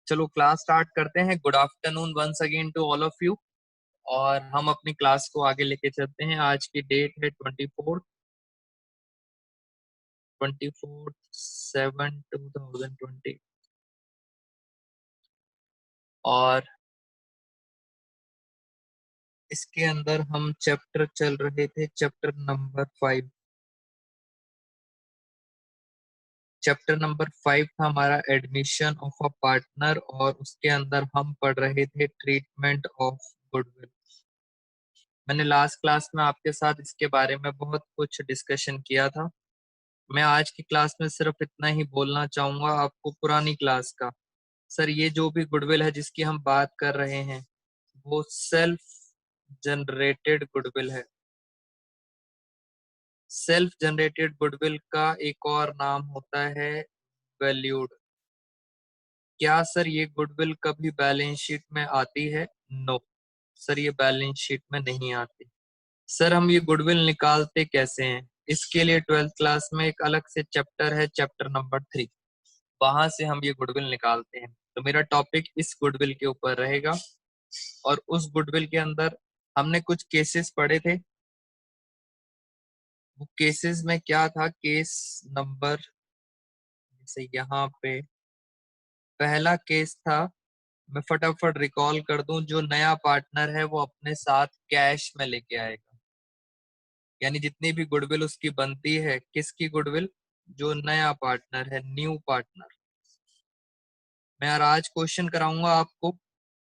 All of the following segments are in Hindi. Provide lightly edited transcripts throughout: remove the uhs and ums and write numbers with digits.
चलो क्लास स्टार्ट करते हैं। Good afternoon once again to all of you. और हम अपनी क्लास को आगे लेके चलते हैं। आज की डेट है 24/7/2020। और इसके अंदर हम चैप्टर चल रहे थे, चैप्टर नंबर 5। चैप्टर नंबर 5 था हमारा एडमिशन ऑफ अ पार्टनर, और उसके अंदर हम पढ़ रहे थे ट्रीटमेंट ऑफ गुडविल। मैंने लास्ट क्लास में आपके साथ इसके बारे में बहुत कुछ डिस्कशन किया था। मैं आज की क्लास में सिर्फ इतना ही बोलना चाहूंगा आपको पुरानी क्लास का। सर, ये जो भी गुडविल है जिसकी हम बात कर रहे हैं, वो सेल्फ जनरेटेड गुडविल है। सेल्फ जनरेटेड गुडविल का एक और नाम होता है वैल्यूड। क्या सर ये गुडविल कभी बैलेंस शीट में आती है? नो सर, ये बैलेंस शीट में नहीं आती। सर, हम ये गुडविल निकालते कैसे हैं? इसके लिए 12th क्लास में एक अलग से चैप्टर है, चैप्टर नंबर 3। वहां से हम ये गुडविल निकालते हैं। तो मेरा टॉपिक इस गुडविल के ऊपर रहेगा। और उस गुडविल के अंदर हमने कुछ केसेस पढ़े थे। वो केसेस में क्या था, केस नंबर, जैसे यहाँ पे पहला केस था, मैं फटाफट रिकॉल कर दूं। जो नया पार्टनर है वो अपने साथ कैश में लेके आएगा। यानी जितनी भी गुडविल उसकी बनती है, किसकी गुडविल? जो नया पार्टनर है, न्यू पार्टनर। मैं यार आज क्वेश्चन कराऊंगा आपको,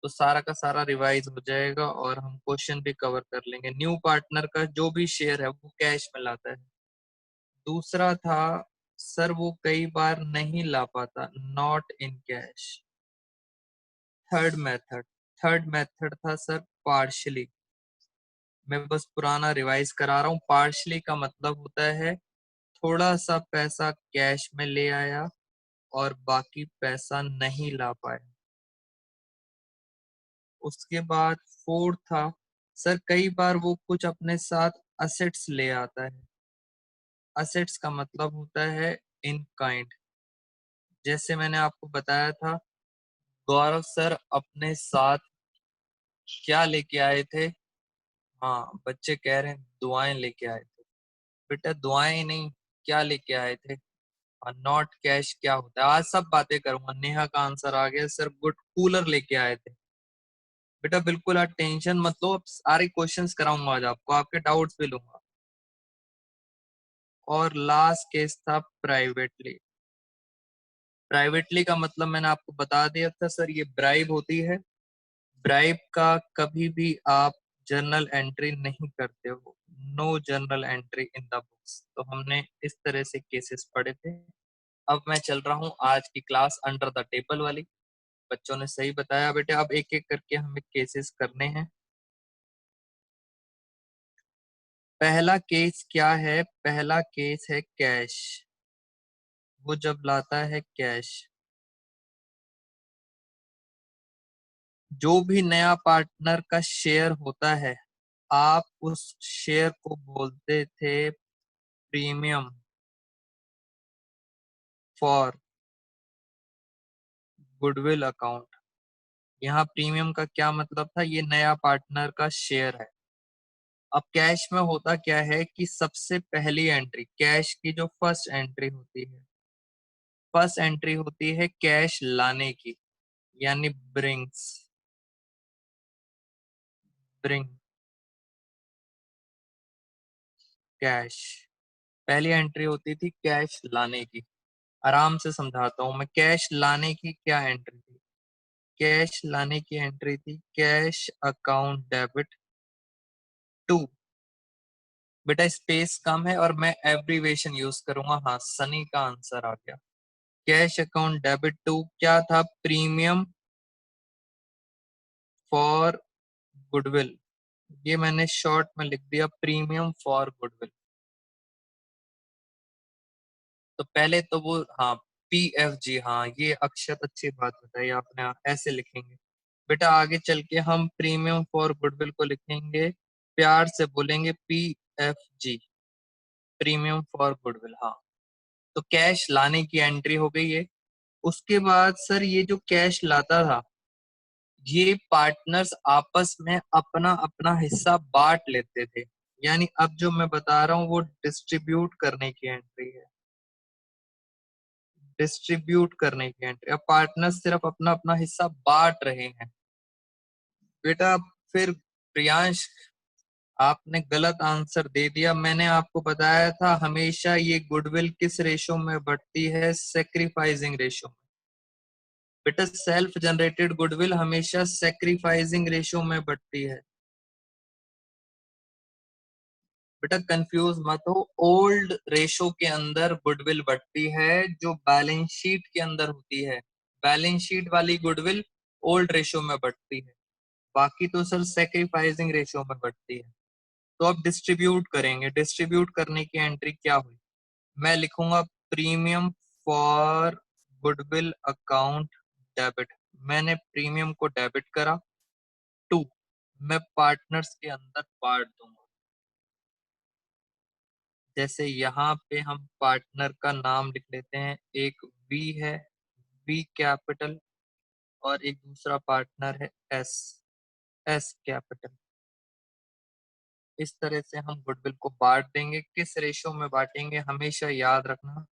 तो सारा का सारा रिवाइज हो जाएगा और हम क्वेश्चन भी कवर कर लेंगे। न्यू पार्टनर का जो भी शेयर है वो कैश में लाता है। दूसरा था, सर वो कई बार नहीं ला पाता, not in cash. Third method था सर पार्शली। मैं बस पुराना रिवाइज करा रहा हूँ। पार्शली का मतलब होता है थोड़ा सा पैसा कैश में ले आया और बाकी पैसा नहीं ला पाया। उसके बाद फोर्थ था, सर कई बार वो कुछ अपने साथ असेट्स ले आता है। असेट्स का मतलब होता है इन काइंड। जैसे मैंने आपको बताया था, गौरव सर अपने साथ क्या लेके आए थे? हाँ, बच्चे कह रहे हैं दुआएं लेके आए थे। बेटा दुआएं नहीं, क्या लेके आए थे? नॉट कैश क्या होता है? आज सब बातें करूंगा। नेहा का आंसर आ गया सर, गुड कूलर लेके आए थे। बेटा बिल्कुल आज टेंशन मत लो, अब सारे क्वेश्चंस कराऊंगा आज आपको, आपके डाउट्स भी लूंगा। और लास्ट केस था प्राइवेटली। प्राइवेटली का मतलब मैंने आपको बता दिया था सर, ये ब्राइब होती है। ब्राइब का कभी भी आप जर्नल एंट्री नहीं करते हो। No journal entry in the books. तो हमने इस तरह से केसेस पढ़े थे। अब मैं चल रहा हूँ आज की क्लास अंडर द टेबल वाली। बच्चों ने सही बताया बेटे, अब एक एक करके हमें केसेस करने हैं। पहला केस क्या है? पहला केस है कैश। वो जब लाता है कैश, जो भी नया पार्टनर का शेयर होता है, आप उस शेयर को बोलते थे प्रीमियम फॉर गुडविल अकाउंट। यहाँ प्रीमियम का क्या मतलब था? ये नया पार्टनर का शेयर है। अब कैश में होता क्या है कि सबसे पहली एंट्री, कैश की जो फर्स्ट एंट्री होती है, फर्स्ट एंट्री होती है कैश लाने की, यानी ब्रिंग कैश। पहली एंट्री होती थी कैश लाने की। आराम से समझाता हूं मैं, कैश लाने की क्या एंट्री थी? कैश लाने की एंट्री थी कैश अकाउंट डेबिट टू। बेटा स्पेस कम है और मैं एब्रीवेशन यूज करूंगा। हाँ, सनी का आंसर आ गया। कैश अकाउंट डेबिट टू क्या था? Premium for goodwill. ये मैंने शॉर्ट में लिख दिया, प्रीमियम फॉर गुडविल। तो पहले तो वो, हाँ, PFG। हाँ, ये अक्षत अच्छी बात बताई आपने, ऐसे लिखेंगे। बेटा आगे चल के हम प्रीमियम फॉर गुडविल को लिखेंगे, प्यार से बोलेंगे PFG, प्रीमियम फॉर गुडविल। हाँ, तो कैश लाने की एंट्री हो गई है। उसके बाद सर ये जो कैश लाता था, ये पार्टनर्स आपस में अपना अपना हिस्सा बांट लेते थे। यानी अब जो मैं बता रहा हूँ वो डिस्ट्रीब्यूट करने की एंट्री है, डिस्ट्रीब्यूट करने की एंट्री। अब पार्टनर्स सिर्फ अपना अपना हिस्सा बांट रहे हैं। बेटा फिर प्रियांश, आपने गलत आंसर दे दिया। मैंने आपको बताया था हमेशा ये गुडविल किस रेशो में बढ़ती है, सेक्रीफाइसिंग रेशो में। बेटा सेल्फ जनरेटेड गुडविल हमेशा सेक्रीफाइसिंग रेशो में बढ़ती है। बेटा कंफ्यूज मत हो, ओल्ड रेशो के अंदर गुडविल बढ़ती है जो बैलेंस शीट के अंदर होती है। बैलेंस शीट वाली गुडविल ओल्ड रेशो में बढ़ती है, बाकी तो सर सेक्रीफाइसिंग रेशो में बढ़ती है। तो अब डिस्ट्रीब्यूट करेंगे। डिस्ट्रीब्यूट करने की एंट्री क्या हुई, मैं लिखूंगा premium for goodwill account debit. मैंने प्रीमियम को डेबिट करा। टू, मैं पार्टनर्स के अंदर बांट दूंगा। जैसे यहाँ पे हम पार्टनर का नाम लिख लेते हैं, एक वी है, वी कैपिटल, और एक दूसरा पार्टनर है एस, एस कैपिटल। इस तरह से हम गुडविल को बांट देंगे। किस रेशो में बांटेंगे, हमेशा याद रखना,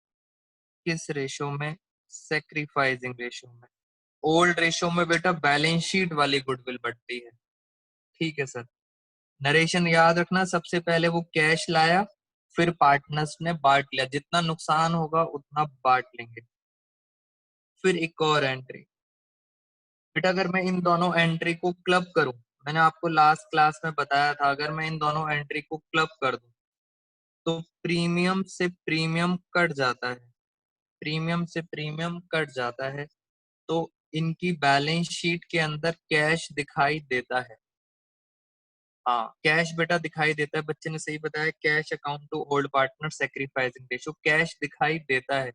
किस रेशो में, सेक्रीफाइसिंग रेशो में। ओल्ड रेशो में बेटा बैलेंस शीट वाली गुडविल बढ़ती है। ठीक है सर, नरेशन याद रखना, सबसे पहले वो कैश लाया, फिर पार्टनर्स ने बांट लिया, जितना नुकसान होगा उतना बांट लेंगे। फिर एक और एंट्री, बेटा अगर मैं इन दोनों एंट्री को क्लब करूं, मैंने आपको लास्ट क्लास में बताया था, अगर मैं इन दोनों एंट्री को क्लब कर दूं तो प्रीमियम से प्रीमियम कट जाता है, प्रीमियम से प्रीमियम कट जाता है, तो इनकी बैलेंस शीट के अंदर कैश दिखाई देता है। हाँ कैश बेटा दिखाई देता है, बच्चे ने सही बताया, cash account to old partner sacrificing ratio, cash दिखाई देता है।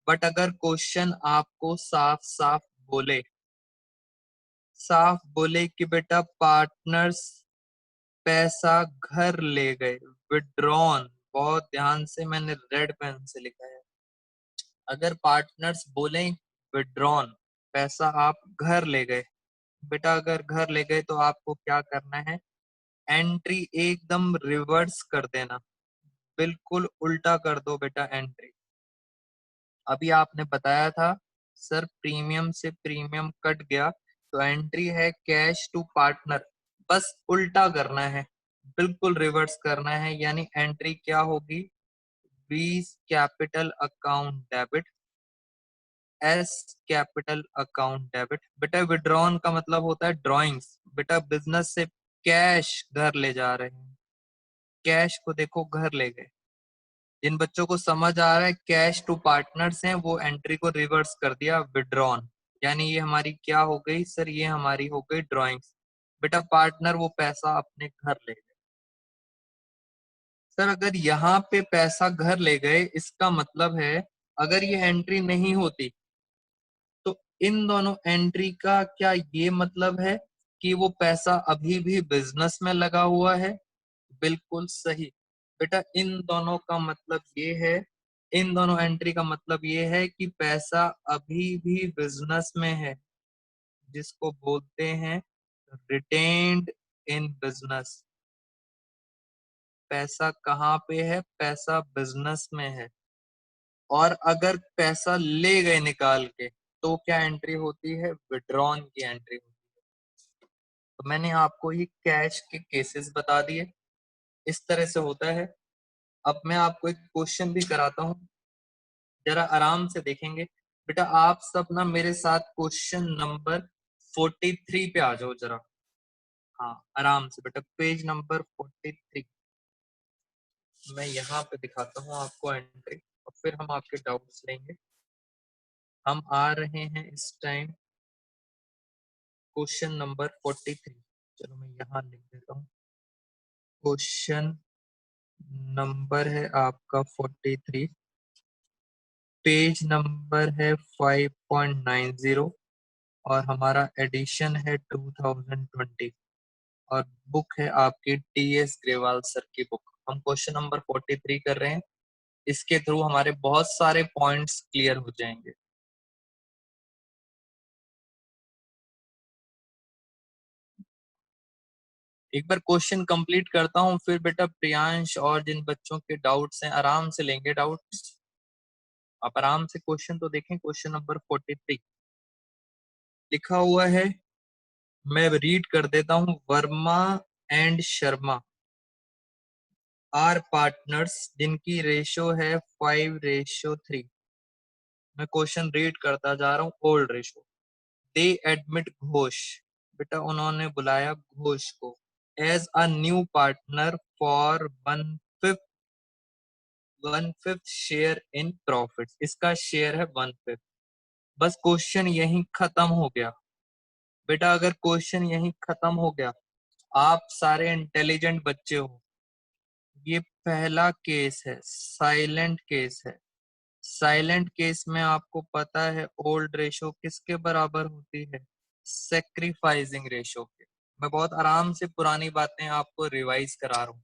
बट अगर क्वेश्चन आपको साफ साफ बोले, साफ बोले कि बेटा पार्टनर्स पैसा घर ले गए, विड्रॉन, बहुत ध्यान से मैंने रेड पेन से लिखा है, अगर पार्टनर्स बोले विड्रॉन, पैसा आप घर ले गए, बेटा अगर घर ले गए तो आपको क्या करना है, एंट्री एकदम रिवर्स कर देना, बिल्कुल उल्टा कर दो बेटा एंट्री। अभी आपने बताया था सर प्रीमियम से प्रीमियम कट गया, तो एंट्री है कैश टू पार्टनर, बस उल्टा करना है, बिल्कुल रिवर्स करना है। यानी एंट्री क्या होगी, बीस capital account debit, S capital account debit. बेटा विड्रॉन का मतलब होता है ड्रॉइंग्स, बेटा बिजनेस से कैश घर ले जा रहे हैं, कैश को देखो घर ले गए। जिन बच्चों को समझ आ रहा है कैश टू पार्टनर्स हैं, वो एंट्री को रिवर्स कर दिया विड्रॉन। यानी ये हमारी क्या हो गई सर, ये हमारी हो गई ड्रॉइंग्स। बेटा पार्टनर वो पैसा अपने घर ले गए। सर अगर यहाँ पे पैसा घर ले गए, इसका मतलब है अगर ये एंट्री नहीं होती तो इन दोनों एंट्री का क्या ये मतलब है कि वो पैसा अभी भी बिजनेस में लगा हुआ है? बिल्कुल सही। बेटा इन दोनों का मतलब ये है, इन दोनों एंट्री का मतलब ये है कि पैसा अभी भी बिजनेस में है, जिसको बोलते हैं रिटेन्ड इन बिजनेस। पैसा कहाँ पे है, पैसा बिजनेस में है। और अगर पैसा ले गए निकाल के तो क्या एंट्री होती है, विड्रॉन की एंट्री होती है। तो मैंने आपको ये कैश के केसेस बता दिए, इस तरह से होता है। अब मैं आपको एक क्वेश्चन भी कराता हूँ, जरा आराम से देखेंगे। बेटा आप सब ना मेरे साथ क्वेश्चन नंबर 43 पे आ जाओ जरा। हाँ आराम से बेटा, पेज नंबर 43 मैं यहाँ पे दिखाता हूँ आपको एंट्री, और फिर हम आपके डाउट्स लेंगे। हम आ रहे हैं इस टाइम क्वेश्चन नंबर 43। चलो मैं यहाँ लिख देता हूँ, क्वेश्चन नंबर है आपका 43, पेज नंबर है 5.90, और हमारा एडिशन है 2020, और बुक है आपकी टीएस ग्रेवाल सर की बुक। हम क्वेश्चन नंबर 43 कर रहे हैं, इसके थ्रू हमारे बहुत सारे पॉइंट्स क्लियर हो जाएंगे। एक बार क्वेश्चन कंप्लीट करता हूँ, फिर बेटा प्रियांश और जिन बच्चों के डाउट्स हैं आराम से लेंगे डाउट्स। आप आराम से क्वेश्चन तो देखें। क्वेश्चन नंबर 43 लिखा हुआ है, मैं रीड कर देता हूँ। Verma and Sharma are partners जिनकी रेशो है 5:3। मैं क्वेश्चन रीड करता जा रहा हूँ। Old ratio. They admit Ghosh, बेटा उन्होंने बुलाया घोष को as a new partner for 1/5 share in profit. इसका शेयर है 1/5। बस क्वेश्चन यहीं खत्म हो गया। बेटा अगर क्वेश्चन यहीं खत्म हो गया, आप सारे इंटेलिजेंट बच्चे हो। ये पहला केस है, साइलेंट केस है। साइलेंट केस में आपको पता है ओल्ड रेशो किसके बराबर होती है? सेक्रीफाइसिंग रेशो के। मैं बहुत आराम से पुरानी बातें आपको रिवाइज करा रहा हूँ।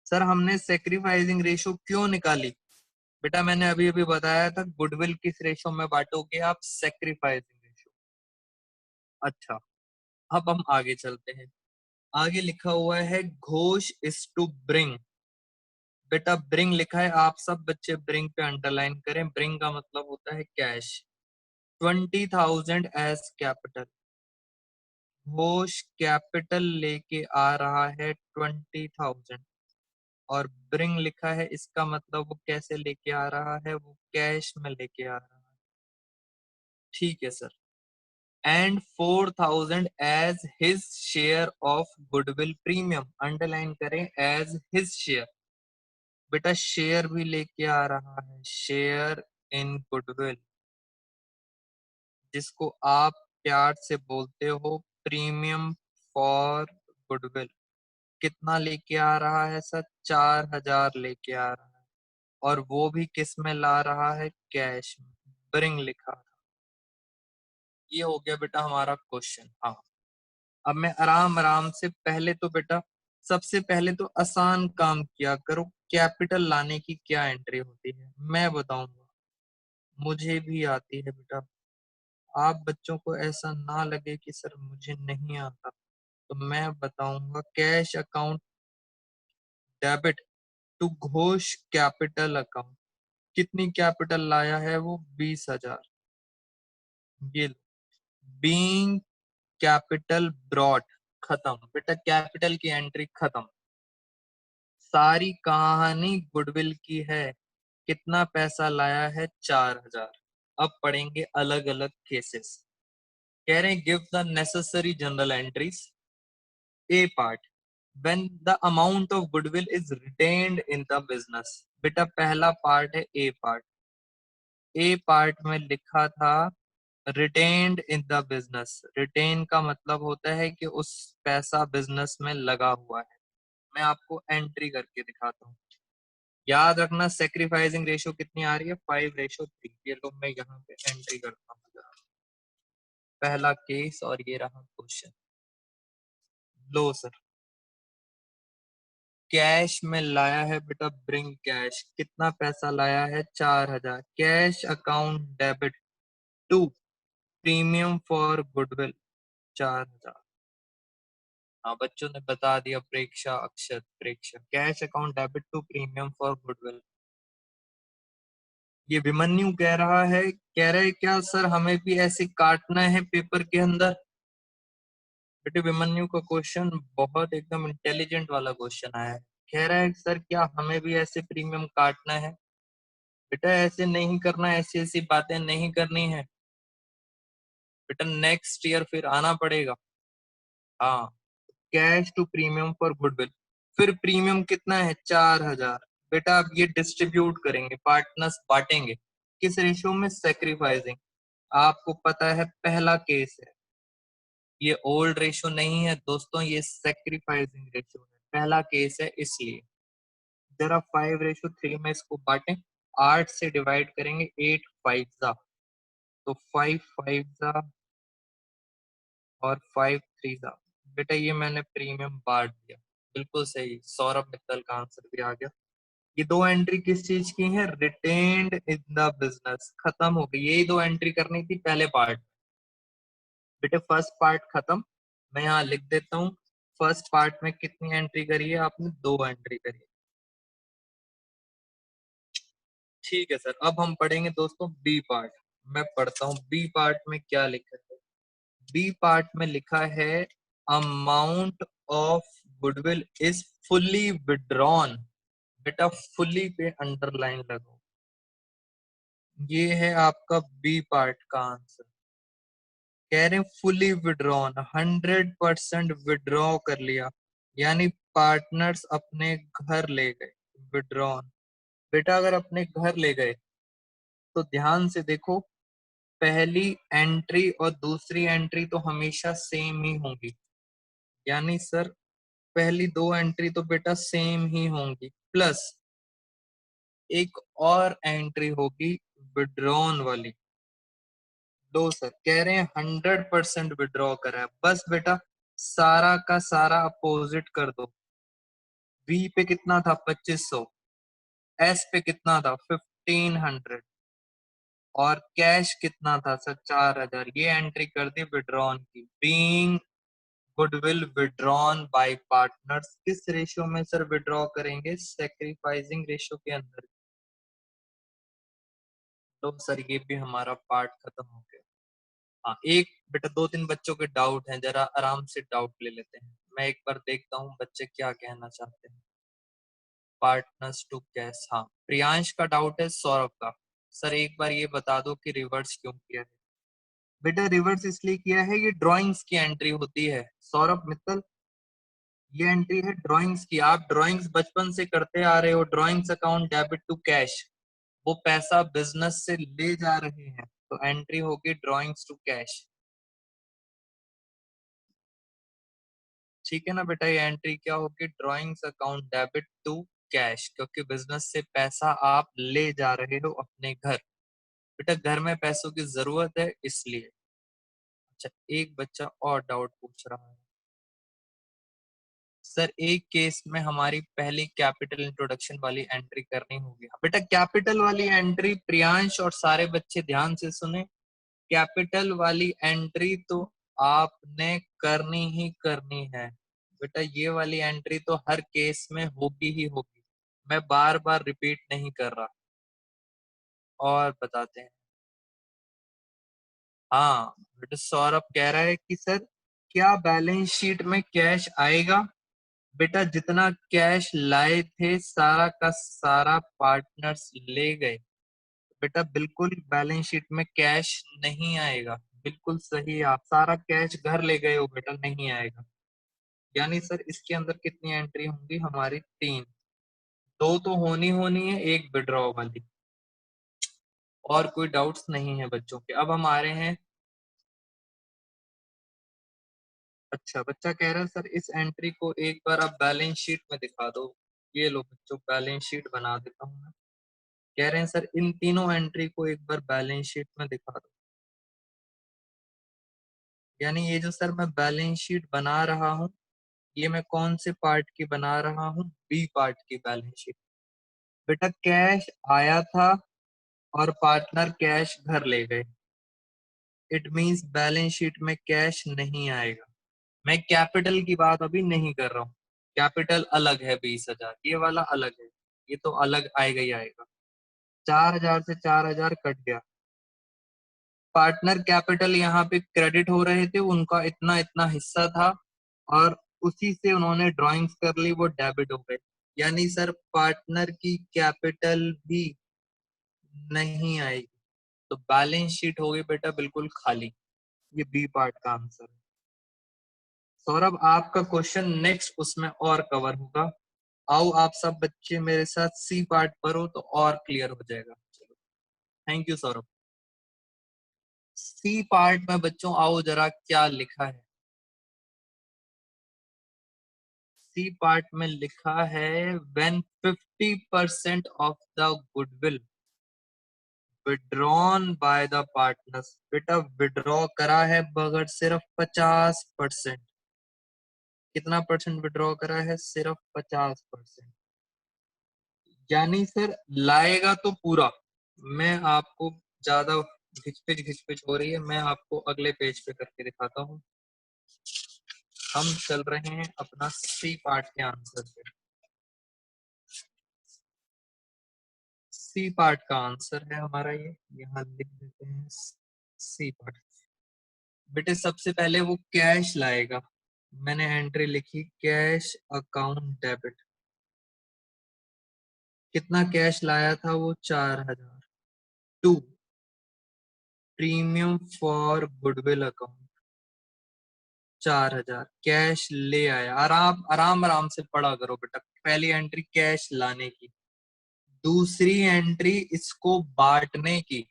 सर हमने सेक्रीफाइसिंग रेशो क्यों निकाली? बेटा मैंने अभी अभी बताया था, गुडविल किस रेशो में बांटोगे आप? Sacrificing ratio. अच्छा, अब हम आगे चलते हैं। आगे लिखा हुआ है घोष इज टू ब्रिंग। बेटा ब्रिंग लिखा है, आप सब बच्चे ब्रिंग पे अंडरलाइन करें। ब्रिंग का मतलब होता है cash. 20,000 as capital. Ghosh capital लेके आ रहा है 20,000 और ब्रिंग लिखा है, इसका मतलब वो कैसे लेके आ रहा है? वो कैश में लेके आ रहा है। ठीक है sir. And 4,000 as his share of goodwill premium. Underline करें एज हिज शेयर। बेटा शेयर भी लेके आ रहा है, शेयर इन गुडविल, जिसको आप प्यार से बोलते हो प्रीमियम फॉर गुडविल। कितना लेके आ रहा है सर? 4,000 लेके आ रहा है, और वो भी किस में ला रहा है? कैश में। ब्रिंग लिखा था। ये हो गया बेटा हमारा क्वेश्चन। हाँ, अब मैं आराम आराम से, पहले तो बेटा सबसे पहले तो आसान काम किया करो। कैपिटल लाने की क्या एंट्री होती है मैं बताऊंगा, मुझे भी आती है बेटा। आप बच्चों को ऐसा ना लगे कि सर मुझे नहीं आता, तो मैं बताऊंगा। Cash account debit to Ghosh capital account. कितनी कैपिटल लाया है वो? 20,000। ये बीइंग कैपिटल ब्रॉट। खत्म बेटा, कैपिटल की एंट्री खत्म। सारी कहानी गुडविल की है। कितना पैसा लाया है? 4,000। अब पढ़ेंगे अलग अलग केसेस। कह रहे हैं give the necessary general entries. A part, when the amount of goodwill is retained in the business। बेटा पहला पार्ट है ए पार्ट। ए पार्ट में लिखा था retained in the business. Retain का मतलब होता है कि उस पैसा बिजनेस में लगा हुआ है। मैं आपको एंट्री करके दिखाता हूँ। याद रखना सेक्रीफाइसिंग रेशियो कितनी आ रही है? 5:3। ये लो मैं यहाँ पे एंट्री करता हूँ जरा। पहला केस और ये रहा क्वेश्चन। लो सर, कैश में लाया है बेटा ब्रिंग कैश। कितना पैसा लाया है? 4,000। Cash account debit to premium for goodwill 4,000। हाँ बच्चों ने बता दिया, Preksha Akshar Preksha. Cash account debit to premium for goodwill. ये विमन्यु कह रहा है, कह रहे क्या सर हमें भी ऐसे काटना है पेपर के अंदर? बेटे विमन्यु का क्वेश्चन बहुत एकदम इंटेलिजेंट वाला क्वेश्चन आया है। कह रहा है सर क्या हमें भी ऐसे प्रीमियम काटना है? बेटा ऐसे नहीं करना, ऐसी ऐसी बातें नहीं करनी है बेटा। नेक्स्ट ईयर फिर आना पड़ेगा। हाँ, cash to premium for goodwill. फिर प्रीमियम कितना है? 4,000। बेटा अब ये डिस्ट्रीब्यूट करेंगे, पार्टनर्स बांटेंगे किस रेशियो में? सेक्रीफाइसिंग। आपको पता है पहला केस है, ये ओल्ड रेशियो नहीं है दोस्तों, ये सेक्रीफाइसिंग रेशियो है। पहला केस है इसलिए। जरा 5:3 में इसको बांटें। 8 से डिवाइड करेंगे, 8 5 जा, तो 5 5 जा और 5 3 जा। बेटा ये मैंने प्रीमियम बांट दिया। बिल्कुल सही, सौरभ मित्तल का आंसर भी आ गया। ये दो एंट्री किस चीज की है? Retained in the business. खत्म हो गई, यही दो एंट्री करनी थी पहले पार्ट। बेटे फर्स्ट पार्ट खत्म। मैं यहाँ लिख देता हूँ फर्स्ट पार्ट में कितनी एंट्री करी है आपने? 2 एंट्री करी है। ठीक है सर, अब हम पढ़ेंगे दोस्तों बी पार्ट। मैं पढ़ता हूँ बी पार्ट में क्या लिखा है। बी पार्ट में लिखा है amount of goodwill is fully withdrawn. बेटा फुल्ली पे अंडरलाइन लगाओ। ये है आपका बी पार्ट का आंसर। कह रहे हैं फुली विड्रॉन, 100% विड्रॉ कर लिया, यानी पार्टनर्स अपने घर ले गए। विड्रॉन बेटा अगर अपने घर ले गए तो ध्यान से देखो, पहली एंट्री और दूसरी एंट्री तो हमेशा सेम ही होंगी, यानी सर पहली 2 एंट्री तो बेटा सेम ही होंगी, प्लस एक और एंट्री होगी विड्रॉन वाली। दो सर कह रहे हैं 100% विड्रॉ करा है, बस बेटा सारा का सारा अपोजिट कर दो। बी पे कितना था? 2500। एस पे कितना था? 1500। और कैश कितना था सर? 4000। ये एंट्री कर दी विड्रॉन की। Being goodwill withdrawn bye partners, किस रेशियो में सर विड्रॉ करेंगे? सेक्रीफाइसिंग रेशियो के अंदर। तो सर ये भी हमारा पार्ट खत्म हो गया। हाँ एक बेटा 2-3 बच्चों के डाउट हैं, जरा आराम से डाउट ले लेते हैं। मैं एक बार देखता हूँ बच्चे क्या कहना चाहते हैं। पार्टनर्स टू कैश, हाँ प्रियांश का डाउट है सौरभ का। सर एक बार ये बता दो कि रिवर्स क्यों किया है? बेटा रिवर्स इसलिए किया है, ये ड्राइंग्स की एंट्री होती है सौरभ मित्तल। ये एंट्री है ड्राइंग्स की। आप ड्राइंग्स बचपन से करते आ रहे हो, drawings account debit to cash. वो पैसा बिजनेस से ले जा रहे हैं, तो एंट्री होगी ड्राइंग्स टू कैश। ठीक है ना बेटा, ये एंट्री क्या होगी? Drawings account debit to cash, क्योंकि बिजनेस से पैसा आप ले जा रहे हो अपने घर। बेटा घर में पैसों की जरूरत है इसलिए। अच्छा एक बच्चा और डाउट पूछ रहा है, सर एक केस में हमारी पहली कैपिटल इंट्रोडक्शन वाली एंट्री करनी होगी। बेटा कैपिटल वाली एंट्री, प्रियांश और सारे बच्चे ध्यान से सुने, कैपिटल वाली एंट्री तो आपने करनी ही करनी है। बेटा ये वाली एंट्री तो हर केस में होगी ही होगी, मैं बार बार रिपीट नहीं कर रहा। और बताते हैं। हाँ बेटा सौरभ कह रहा है कि सर क्या बैलेंस शीट में कैश आएगा? बेटा जितना कैश लाए थे सारा का सारा पार्टनर्स ले गए। बेटा बिल्कुल बैलेंस शीट में कैश नहीं आएगा। बिल्कुल सही, आप सारा कैश घर ले गए हो बेटा, नहीं आएगा। यानी सर इसके अंदर कितनी एंट्री होंगी हमारी? 3। 2 तो होनी होनी है, एक विड्रॉ वाली। और कोई डाउट्स नहीं है बच्चों के? अब हम आ रहे हैं। अच्छा बच्चा कह रहा है सर इस एंट्री को एक बार आप बैलेंस शीट में दिखा दो। ये लो बच्चों बैलेंस शीट बना देता हूँ मैं। कह रहे हैं सर इन तीनों एंट्री को एक बार बैलेंस शीट में दिखा दो। यानी ये जो सर मैं बैलेंस शीट बना रहा हूँ, ये मैं कौन से पार्ट की बना रहा हूँ? बी पार्ट की बैलेंस शीट। बेटा कैश आया था और पार्टनर कैश घर ले गए, इट मींस बैलेंस शीट में कैश नहीं आएगा। मैं कैपिटल की बात अभी नहीं कर रहा हूँ, कैपिटल अलग है 20,000, ये वाला अलग है, ये तो अलग आएगा ही आएगा। 4,000 से 4,000 कट गया। पार्टनर कैपिटल यहाँ पे क्रेडिट हो रहे थे, उनका इतना इतना हिस्सा था और उसी से उन्होंने ड्राइंग्स कर ली, वो डेबिट हो गए। यानी सर पार्टनर की कैपिटल भी नहीं आएगी, तो बैलेंस शीट होगी बेटा बिल्कुल खाली। ये बी पार्ट का आंसर है। सौरभ आपका क्वेश्चन नेक्स्ट उसमें और कवर होगा। आओ आप सब बच्चे मेरे साथ सी पार्ट पढ़ो तो और क्लियर हो जाएगा। चलो thank you Saurabh. C part में बच्चों आओ जरा क्या लिखा है। सी पार्ट में लिखा है when 50% of the goodwill withdrawn by the partners. बेटा विड्रॉ करा है मगर सिर्फ 50%। कितना परसेंट विड्रॉ करा है? सिर्फ 50%। यानी सर लाएगा तो पूरा। मैं आपको ज्यादा घिचपिच घिचपिच हो रही है, मैं आपको अगले पेज पे करके दिखाता हूँ। हम चल रहे हैं अपना सी पार्ट के आंसर पे। सी पार्ट का आंसर है हमारा ये, यहाँ लिख देते हैं सी पार्ट। बेटे सबसे पहले वो कैश लाएगा, मैंने एंट्री लिखी कैश अकाउंट डेबिट। कितना कैश लाया था वो? 4000। To premium for goodwill account, 4000 cash ले आया। आराम आराम आराम से पढ़ा करो बेटा। पहली एंट्री कैश लाने की, दूसरी एंट्री इसको बांटने की।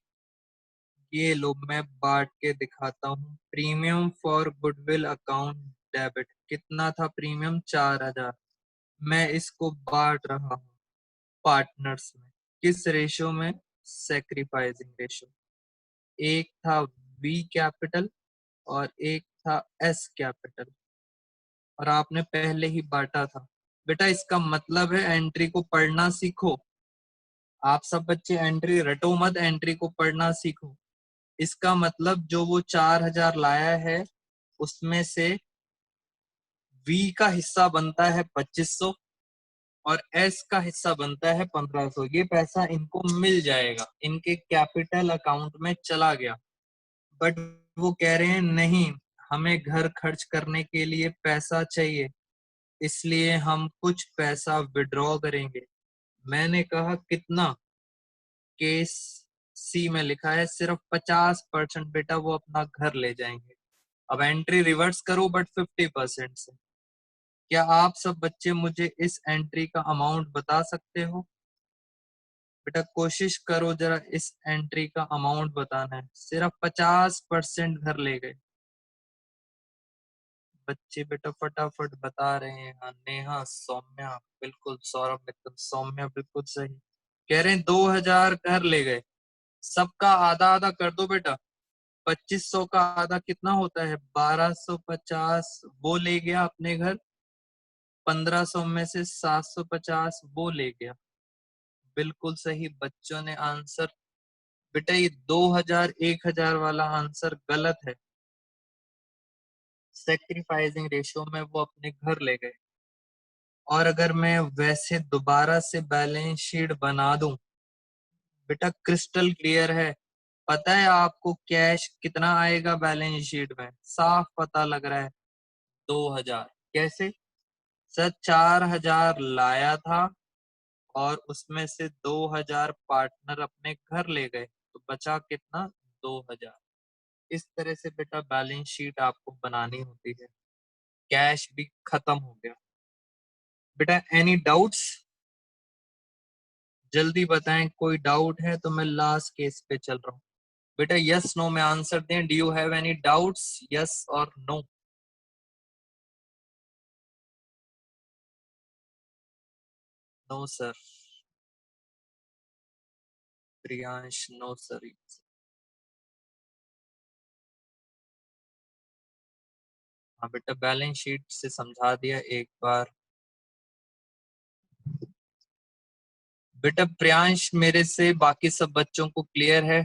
ये लो मैं बांट के दिखाता हूँ। Premium for goodwill account debit, कितना था प्रीमियम? 4000। मैं इसको बांट रहा हूँ पार्टनर्स में। किस रेशो में? Sacrificing ratio. एक था वी कैपिटल और एक था एस कैपिटल, और आपने पहले ही बांटा था। बेटा इसका मतलब है एंट्री को पढ़ना सीखो। आप सब बच्चे एंट्री रटो मत, एंट्री को पढ़ना सीखो। इसका मतलब जो वो 4000 लाया है उसमें से वी का हिस्सा बनता है 2500 और एस का हिस्सा बनता है 1500। ये पैसा इनको मिल जाएगा, इनके कैपिटल अकाउंट में चला गया। बट वो कह रहे हैं नहीं, हमें घर खर्च करने के लिए पैसा चाहिए, इसलिए हम कुछ पैसा विड्रॉ करेंगे। मैंने कहा कितना? केस सी में लिखा है सिर्फ 50%। बेटा वो अपना घर ले जाएंगे। अब एंट्री रिवर्स करो बट 50% से। क्या आप सब बच्चे मुझे इस एंट्री का अमाउंट बता सकते हो? बेटा कोशिश करो जरा इस एंट्री का अमाउंट बताना है। सिर्फ 50% घर ले गए बच्चे। बेटा फटाफट बता रहे हैं। हाँ, नेहा, सौम्या बिल्कुल, सौरभ मित्तल, सौम्या बिल्कुल सही। कह रहे हैं 2000 घर ले गए। सबका आधा आधा कर दो बेटा। 2500 का आधा कितना होता है? 1250 वो ले गया अपने घर। 1500 में से 750 वो ले गया। बिल्कुल सही बच्चों ने आंसर। बेटा ये 2000 1000 वाला आंसर गलत है। सेक्रीफाइसिंग रेशियो में वो अपने घर ले गए। और अगर मैं वैसे दोबारा से बैलेंस शीट बना दूं, बेटा क्रिस्टल क्लियर है। पता है आपको कैश कितना आएगा बैलेंस शीट में? साफ पता लग रहा है, 2000। कैसे सर? 4000 लाया था और उसमें से 2000 पार्टनर अपने घर ले गए, तो बचा कितना? 2000। इस तरह से बेटा बैलेंस शीट आपको बनानी होती है। कैश भी खत्म हो गया। बेटा एनी डाउट्स? जल्दी बताएं, कोई डाउट है तो मैं लास्ट केस पे चल रहा हूँ। बेटा यस नो में आंसर दें। Do you have any doubts? Yes और no? No sir. Priyansh no sir. हाँ बेटा बैलेंस शीट से समझा दिया एक बार। बेटा प्रियांश मेरे से बाकी सब बच्चों को क्लियर है?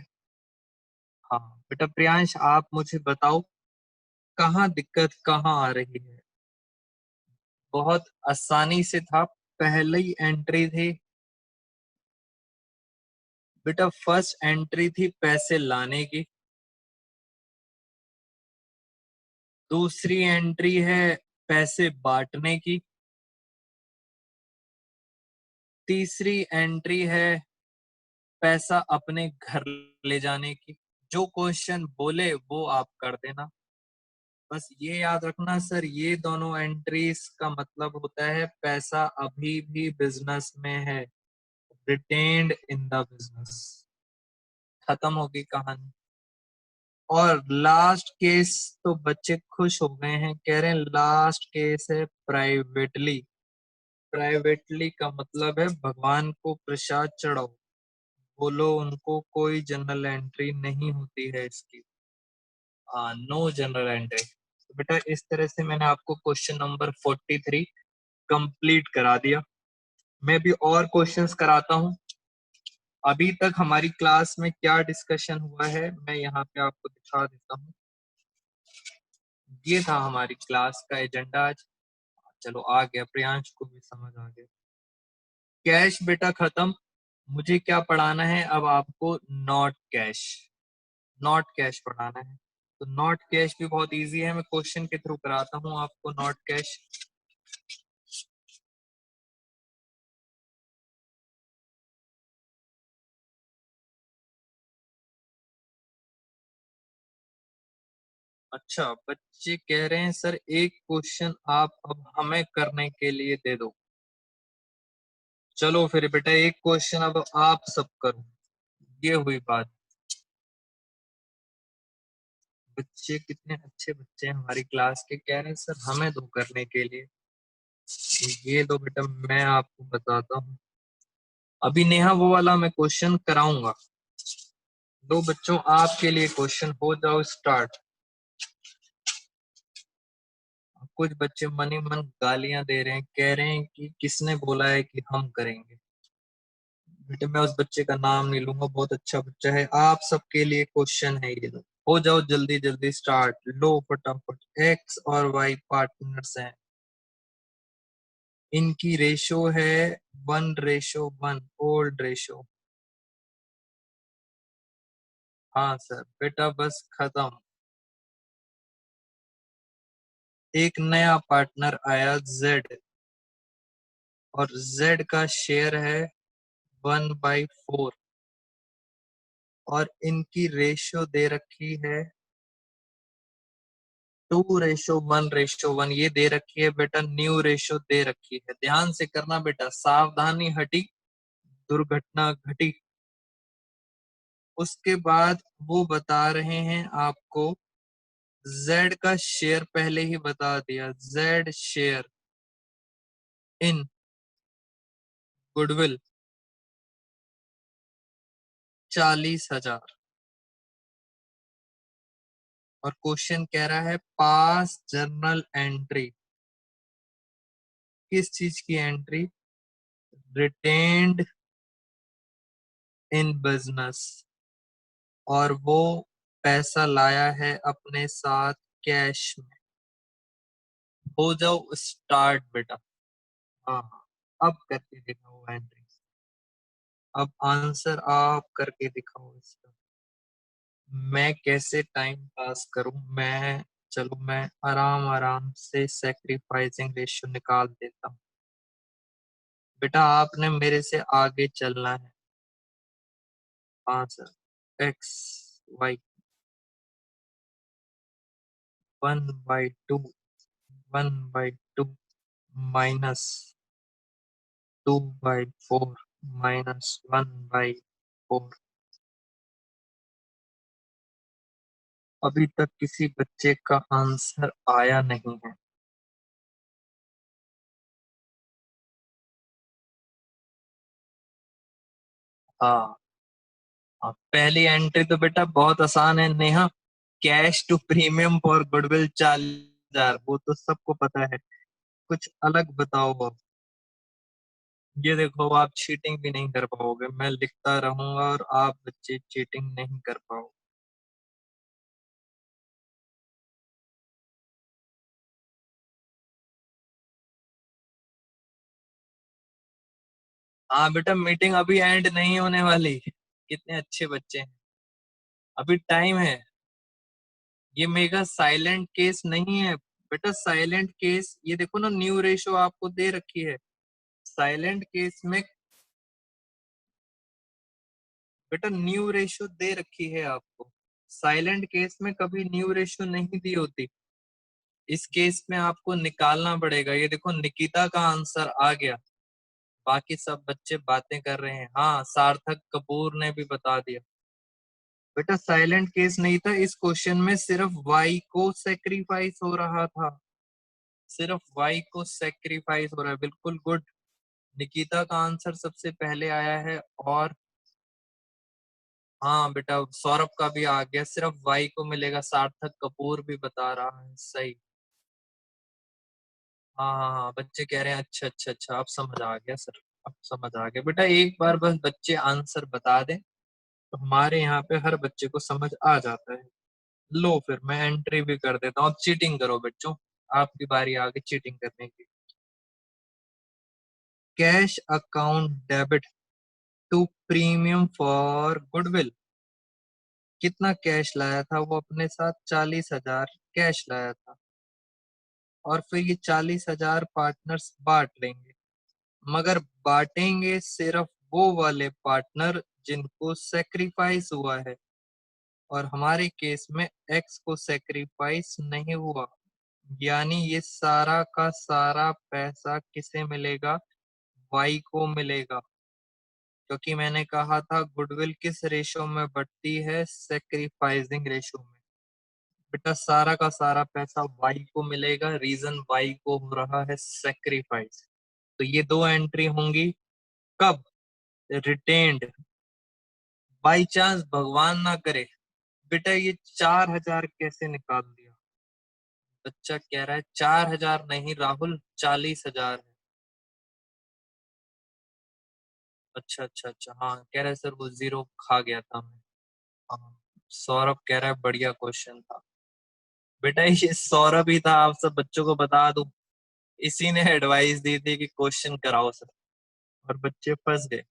हाँ बेटा प्रियांश आप मुझे बताओ कहाँ दिक्कत कहाँ आ रही है? बहुत आसानी से था। पहली एंट्री थी बेटा, फर्स्ट एंट्री थी पैसे लाने की। दूसरी एंट्री है पैसे बांटने की। तीसरी एंट्री है पैसा अपने घर ले जाने की। जो क्वेश्चन बोले वो आप कर देना। बस ये याद रखना सर, ये दोनों एंट्रीज का मतलब होता है पैसा अभी भी बिजनेस में है, रिटेन्ड इन द बिजनेस। खत्म होगी कहानी। और लास्ट केस तो बच्चे खुश हो गए हैं, कह रहे हैं लास्ट केस है प्राइवेटली। प्राइवेटली का मतलब है भगवान को प्रसाद चढ़ाओ। बोलो उनको कोई जनरल एंट्री नहीं होती है इसकी। No general entry. तो बेटा इस तरह से मैंने आपको क्वेश्चन नंबर 43 कंप्लीट करा दिया। मैं भी और क्वेश्चंस कराता हूँ। अभी तक हमारी क्लास में क्या डिस्कशन हुआ है मैं यहाँ पे आपको दिखा देता हूँ। ये था हमारी क्लास का एजेंडा आज। चलो आ गया, प्रियांश को भी समझ आ गया। कैश बेटा खत्म, मुझे क्या पढ़ाना है अब आपको? Not cash. नॉट कैश पढ़ाना है। तो नॉट कैश भी बहुत इजी है, मैं क्वेश्चन के थ्रू कराता हूँ आपको नॉट कैश। अच्छा, बच्चे कह रहे हैं सर एक क्वेश्चन आप अब हमें करने के लिए दे दो। चलो फिर बेटा एक क्वेश्चन अब आप सब करो, ये हुई बात। बच्चे कितने अच्छे बच्चे हैं हमारी क्लास के, कह रहे हैं सर हमें दो करने के लिए। ये दो बेटा मैं आपको बताता हूँ। अभी नेहा वो वाला मैं क्वेश्चन कराऊंगा। दो बच्चों आपके लिए क्वेश्चन, हो जाओ स्टार्ट। कुछ बच्चे मन ही मन गालियां दे रहे हैं, कह रहे हैं कि किसने बोला है कि हम करेंगे। बेटे मैं उस बच्चे का नाम नहीं लूंगा, बहुत अच्छा बच्चा है। आप सबके लिए क्वेश्चन है ये, हो जाओ जल्दी जल्दी स्टार्ट, लो फटाफट। एक्स और वाई पार्टनर्स हैं, इनकी रेशो है 1:1, ओल्ड रेशो। हाँ सर बेटा बस खत्म। एक नया पार्टनर आया जेड, और जेड का शेयर है 1/4, और इनकी रेशो दे रखी है 2:1:1, ये दे रखी है बेटा। न्यू रेशो दे रखी है, ध्यान से करना बेटा, सावधानी हटी दुर्घटना घटी। उसके बाद वो बता रहे हैं आपको, जेड का शेयर पहले ही बता दिया, जेड शेयर इन गुडविल 40,000। और क्वेश्चन कह रहा है पास जर्नल एंट्री, किस चीज की एंट्री? रिटेन्ड इन बिजनेस, और वो पैसा लाया है अपने साथ कैश में। हो जाओ स्टार्ट बेटा। हाँ हाँ, अब करके दिखाओ एंट्री, अब आंसर आप करके दिखाओ इसका। मैं कैसे टाइम पास करूं मैं? चलो मैं आराम आराम से सेक्रीफाइसिंग रेशियो निकाल देता हूँ। बेटा आपने मेरे से आगे चलना है। हाँ sir, x y 1/2, 1/2 minus 2/4 minus 1/4। अभी तक किसी बच्चे का आंसर आया नहीं है। हाँ हाँ, पहली एंट्री तो बेटा बहुत आसान है Neha, cash to premium for goodwill 40,000, वो तो सबको पता है। कुछ अलग बताओ अब। ये देखो आप चीटिंग भी नहीं कर पाओगे, मैं लिखता रहूंगा और आप बच्चे चीटिंग नहीं कर पाओगे। हाँ बेटा मीटिंग अभी एंड नहीं होने वाली, कितने अच्छे बच्चे हैं, अभी टाइम है। ये मेगा साइलेंट केस नहीं है बेटा, साइलेंट केस ये देखो ना, न्यू रेशो आपको दे रखी है। साइलेंट केस में बेटा न्यू रेशो दे रखी है आपको, साइलेंट केस में कभी न्यू रेशो नहीं दी होती। इस केस में आपको निकालना पड़ेगा। ये देखो निकिता का आंसर आ गया, बाकी सब बच्चे बातें कर रहे हैं। हाँ सार्थक कपूर ने भी बता दिया। बेटा साइलेंट केस नहीं था, इस क्वेश्चन में सिर्फ वाई को सेक्रीफाइस हो रहा था, सिर्फ वाई को सेक्रीफाइस हो रहा है। बिल्कुल गुड, निकिता का आंसर सबसे पहले आया है। और हाँ बेटा सौरभ का भी आ गया, सिर्फ वाई को मिलेगा, सार्थक कपूर भी बता रहा है सही। हाँ हाँ हाँ, बच्चे कह रहे हैं अच्छा अच्छा अच्छा, अब समझ आ गया सर, अब समझ आ गया। बेटा एक बार बस बच्चे आंसर बता दें तो हमारे यहाँ पे हर बच्चे को समझ आ जाता है। लो फिर मैं एंट्री भी कर देता हूँ। अब चीटिंग करो बच्चों, आपकी बारी आ गई चीटिंग करने की। Cash account debit to premium for goodwill. कितना कैश लाया था वो अपने साथ? 40,000 कैश लाया था। और फिर ये 40,000 पार्टनर्स बांट लेंगे, मगर बांटेंगे सिर्फ वो वाले पार्टनर जिनको सेक्रीफाइस हुआ है, और हमारे केस में एक्स को सेक्रीफाइस नहीं हुआ। यानी ये सारा का सारा पैसा किसे मिलेगा? वाई को मिलेगा। क्योंकि मैंने कहा था गुडविल किस रेशो में बढ़ती है? सेक्रीफाइसिंग रेशो में। बेटा सारा का सारा पैसा वाई को मिलेगा, रीजन वाई को हो रहा है सेक्रीफाइस। तो ये दो एंट्री होंगी कब? रिटेन्ड। बाई चांस भगवान ना करे बेटा ये 4,000 कैसे निकाल दिया? बच्चा कह रहा है 4,000 नहीं राहुल, 40,000 है। अच्छा अच्छा अच्छा, हाँ कह रहा है सर वो जीरो खा गया था मैं। हाँ, सौरभ कह रहा है बढ़िया क्वेश्चन था। बेटा ये सौरभ ही था, आप सब बच्चों को बता दूं, इसी ने एडवाइस दी थी कि क्वेश्चन कराओ सर, और बच्चे फंस गए।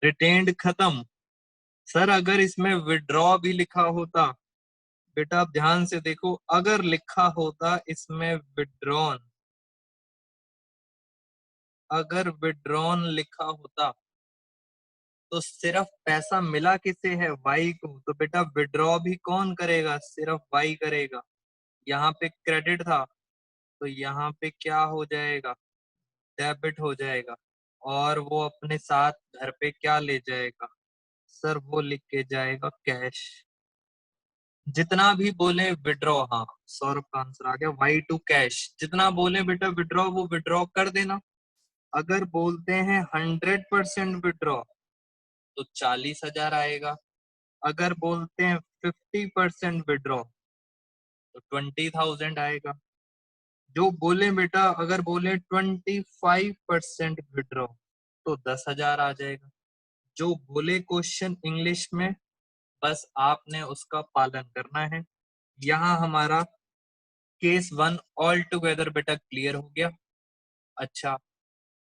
रिटेन्ड खत्म। सर अगर इसमें विड्रॉ भी लिखा होता, बेटा आप ध्यान से देखो, अगर लिखा होता इसमें विड्रॉन, अगर विड्रॉन लिखा होता तो सिर्फ पैसा मिला किसे है? वाई को। तो बेटा विड्रॉ भी कौन करेगा? सिर्फ वाई करेगा। यहाँ पे क्रेडिट था तो यहाँ पे क्या हो जाएगा? डेबिट हो जाएगा। और वो अपने साथ घर पे क्या ले जाएगा? सर वो लिख के जाएगा कैश। जितना भी बोले विड्रॉ, हाँ सौरभ का आंसर आ गया, वाई टू कैश। जितना बोले बेटा विड्रॉ वो विड्रॉ कर देना। अगर बोलते हैं 100% विड्रॉ तो 40,000 आएगा। अगर बोलते हैं 50% विड्रॉ तो 20,000 आएगा। जो बोले बेटा, अगर बोले 25% विड्रॉ तो 10,000 आ जाएगा। जो बोले क्वेश्चन इंग्लिश में, बस आपने उसका पालन करना है। यहाँ हमारा केस वन ऑल टुगेदर बेटा क्लियर हो गया। अच्छा,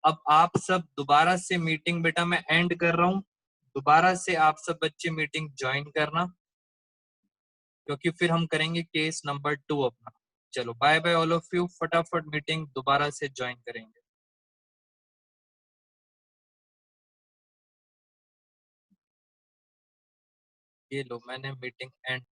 अब आप सब दोबारा से मीटिंग, बेटा मैं एंड कर रहा हूँ, दोबारा से आप सब बच्चे मीटिंग ज्वाइन करना, क्योंकि फिर हम करेंगे केस नंबर 2 अपना। चलो bye bye all of you, फटाफट मीटिंग दोबारा से ज्वाइन करेंगे। ये लो मैंने मीटिंग एंड